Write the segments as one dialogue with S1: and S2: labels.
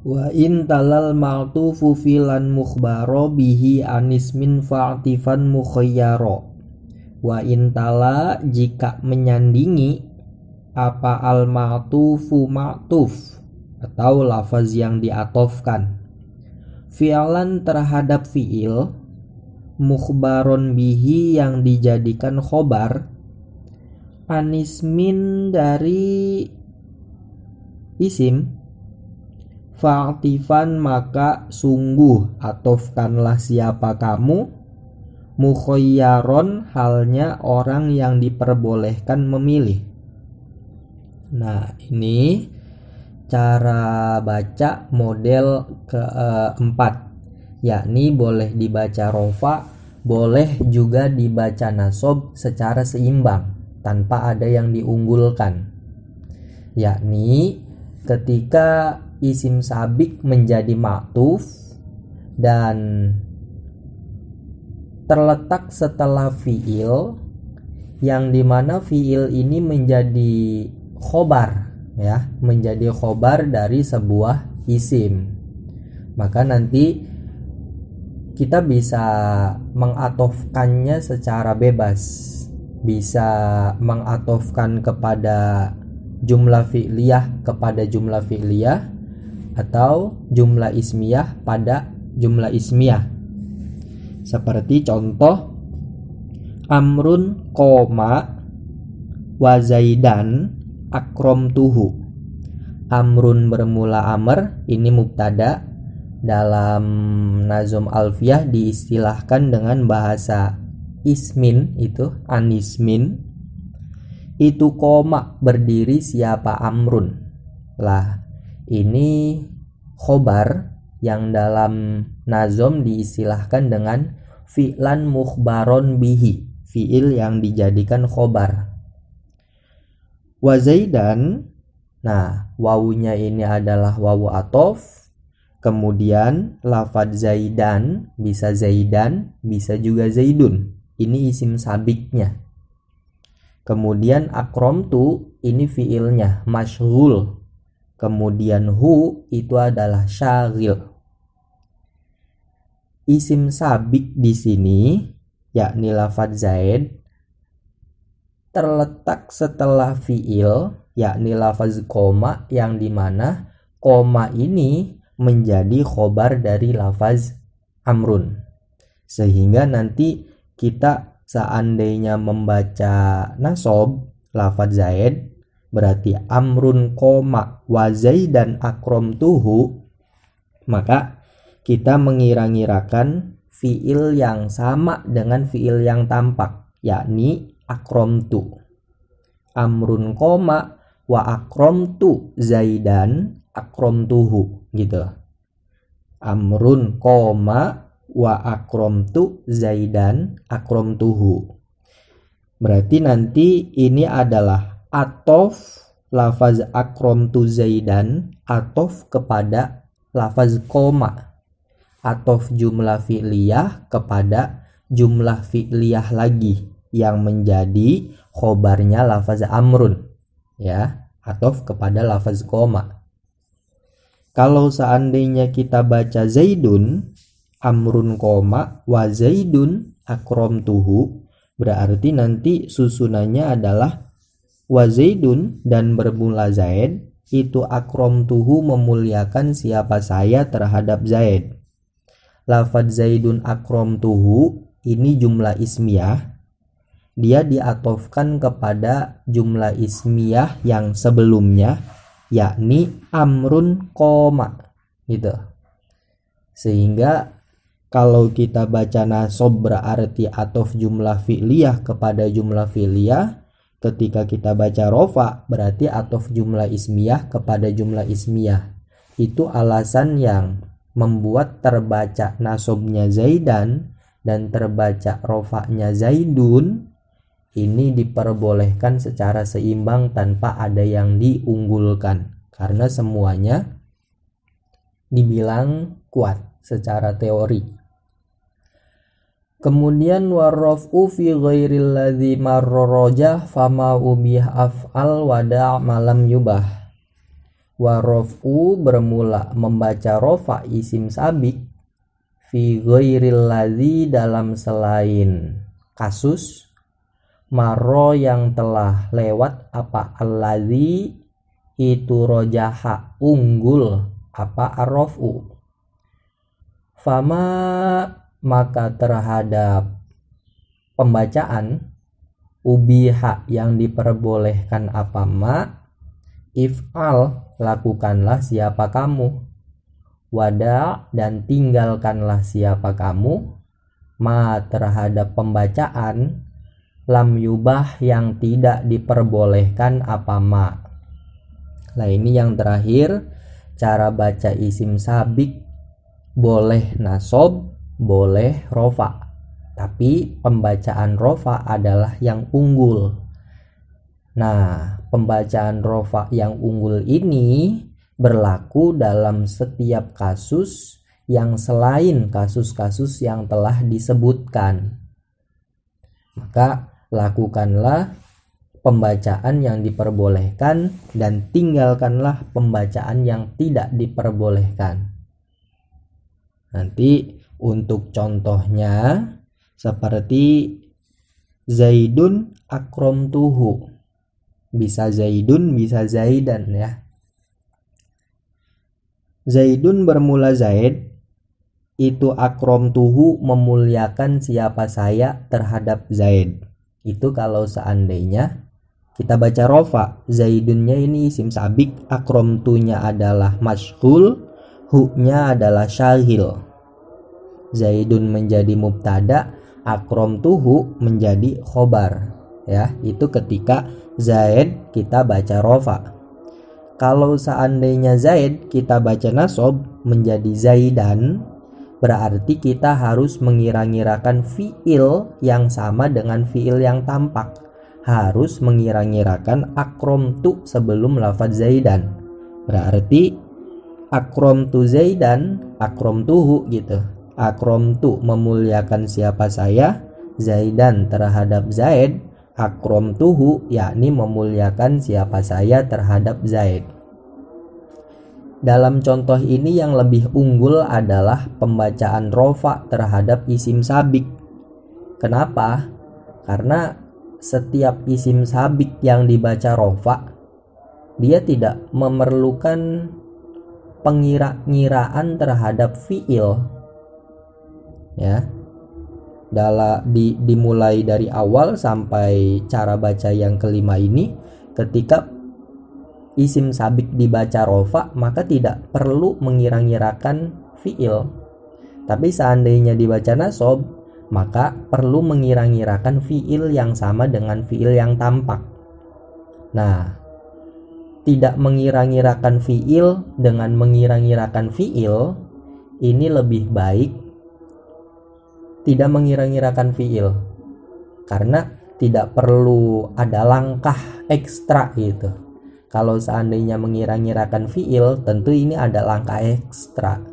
S1: Wa in talal ma'tufu filan mukhbaro bihi anismin fa'tifan mukhayyaro. Wa in tala jika menyandingi apa al ma'tufu ma'tuf atau lafaz yang diatofkan fi'lan terhadap fi'il mukhbaron bihi yang dijadikan khobar anismin dari isim fa'tifan maka sungguh atofkanlah siapa kamu mukhayyaron halnya orang yang diperbolehkan memilih. Nah, ini cara baca model keempat, yakni boleh dibaca rofa, boleh juga dibaca nasob secara seimbang tanpa ada yang diunggulkan. Yakni ketika isim sabik menjadi ma'tuf dan terletak setelah fiil yang dimana fiil ini menjadi khobar, ya, menjadi khobar dari sebuah isim, maka nanti kita bisa mengatofkannya secara bebas, bisa mengatofkan kepada jumlah fi'liyah kepada jumlah fi'liyah atau jumlah ismiyah pada jumlah ismiyah. Seperti contoh amrun koma wa zaidan akramtuhu. Amrun bermula amr, ini mubtada, dalam nazom alfiyah diistilahkan dengan bahasa ismin, itu anismin. Itu koma berdiri siapa amrun. Lah, ini khobar yang dalam nazom diistilahkan dengan fi'lan mukhbaron bihi, fi'il yang dijadikan khobar. Wa zaidan, nah wawunya ini adalah wawu atof, kemudian lafad zaidan bisa zaidan, bisa juga zaidun, ini isim sabiknya. Kemudian akramtu ini fi'ilnya masyghul, kemudian hu itu adalah syaghil. Isim sabik di sini yakni lafadz zaid terletak setelah fi'il yakni lafaz koma, yang dimana koma ini menjadi khobar dari lafaz amrun, sehingga nanti kita seandainya membaca nasob lafadz zaid berarti amrun koma wa zaidan akramtuhu, maka kita mengira-ngirakan fiil yang sama dengan fiil yang tampak, yakni akramtu. Amrun koma wa akramtu zaidan akramtuhu, gitu. Amrun koma wa akramtu zaidan akramtuhu. Berarti nanti ini adalah atof lafaz akramtu zaidan atof kepada lafaz koma, atof jumlah fi'liyah kepada jumlah fi'liyah lagi yang menjadi khobarnya lafaz amrun, ya, atof kepada lafaz koma. Kalau seandainya kita baca zaidun amrun koma wa zaidun akramtuhu, berarti nanti susunannya adalah wa zaidun dan bermula zaid, itu akramtuhu memuliakan siapa saya terhadap zaid. Lafadz zaidun akramtuhu ini jumlah ismiyah, dia diatofkan kepada jumlah ismiyah yang sebelumnya yakni amrun koma, gitu. Sehingga kalau kita baca nasob berarti atof jumlah fi'liyah kepada jumlah fi'liyah, ketika kita baca rofa berarti atof jumlah ismiyah kepada jumlah ismiyah. Itu alasan yang membuat terbaca nasobnya zaidan dan terbaca rofanya zaidun ini diperbolehkan secara seimbang tanpa ada yang diunggulkan, karena semuanya dibilang kuat secara teori. Kemudian warraf'u fi ghairil ladzi marrajah fama ubih af'al wada' malam yubah. Warofu bermula membaca rofa isim sabik fi ghairil ladzi dalam selain kasus maro yang telah lewat apa alladzi itu rojaha unggul apa arrofu. Fama maka terhadap pembacaan ubiha yang diperbolehkan apa ma, if'al lakukanlah siapa kamu, wada dan tinggalkanlah siapa kamu, ma terhadap pembacaan lam yubah yang tidak diperbolehkan apa ma. Nah ini yang terakhir, cara baca isim sabik boleh nasob, boleh rofa, tapi pembacaan rofa adalah yang unggul. Nah, pembacaan rofa yang unggul ini berlaku dalam setiap kasus yang selain kasus-kasus yang telah disebutkan. Maka lakukanlah pembacaan yang diperbolehkan dan tinggalkanlah pembacaan yang tidak diperbolehkan. Nanti untuk contohnya seperti Zaidun akramtuhu. Bisa Zaidun, bisa Zaidan ya. Zaidun bermula Zaid, itu akramtuhu memuliakan siapa saya terhadap Zaid. Itu kalau seandainya kita baca rofa, Zaidunnya ini isim sabik, akramtunya adalah mashghul, hu-nya adalah syahil. Zaidun menjadi mubtada, akramtuhu menjadi khobar. Ya, itu ketika Zaid kita baca rofa. Kalau seandainya Zaid kita baca nasob menjadi Zaidan, berarti kita harus mengira-ngirakan fiil yang sama dengan fiil yang tampak. Harus mengira-ngirakan akramtu sebelum lafaz Zaidan. Berarti akramtu Zaidan, akramtuhu gitu. Akramtu memuliakan siapa saya, Zaidan terhadap Zaid, akramtuhu yakni memuliakan siapa saya terhadap Zaid. Dalam contoh ini yang lebih unggul adalah pembacaan rofa terhadap isim sabik. Kenapa? Karena setiap isim sabik yang dibaca rofa, dia tidak memerlukan pengira-ngiraan terhadap fiil. Ya. Dimulai dari awal sampai cara baca yang kelima ini, ketika isim sabik dibaca rofa maka tidak perlu mengira-ngirakan fiil. Tapi seandainya dibaca nasob maka perlu mengira-ngirakan fiil yang sama dengan fiil yang tampak. Nah, tidak mengira-ngirakan fiil dengan mengira-ngirakan fiil ini lebih baik tidak mengira-ngirakan fiil, karena tidak perlu ada langkah ekstra gitu. Kalau seandainya mengira-ngirakan fiil, tentu ini ada langkah ekstra,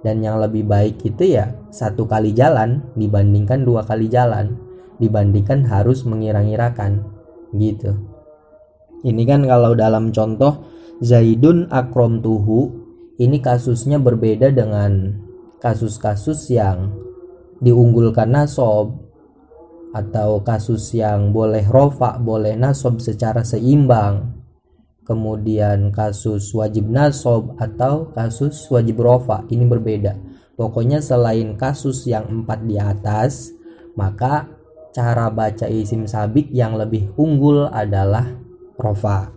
S1: dan yang lebih baik itu ya 1 kali jalan dibandingkan 2 kali jalan, dibandingkan harus mengira-ngirakan gitu. Ini kan kalau dalam contoh Zaidun akramtuhu, ini kasusnya berbeda dengan kasus-kasus yang diunggulkan nasob atau kasus yang boleh rofa, boleh nasob secara seimbang. Kemudian kasus wajib nasob atau kasus wajib rofa, ini berbeda. Pokoknya selain kasus yang 4 di atas, maka cara baca isim sabik yang lebih unggul adalah rofa.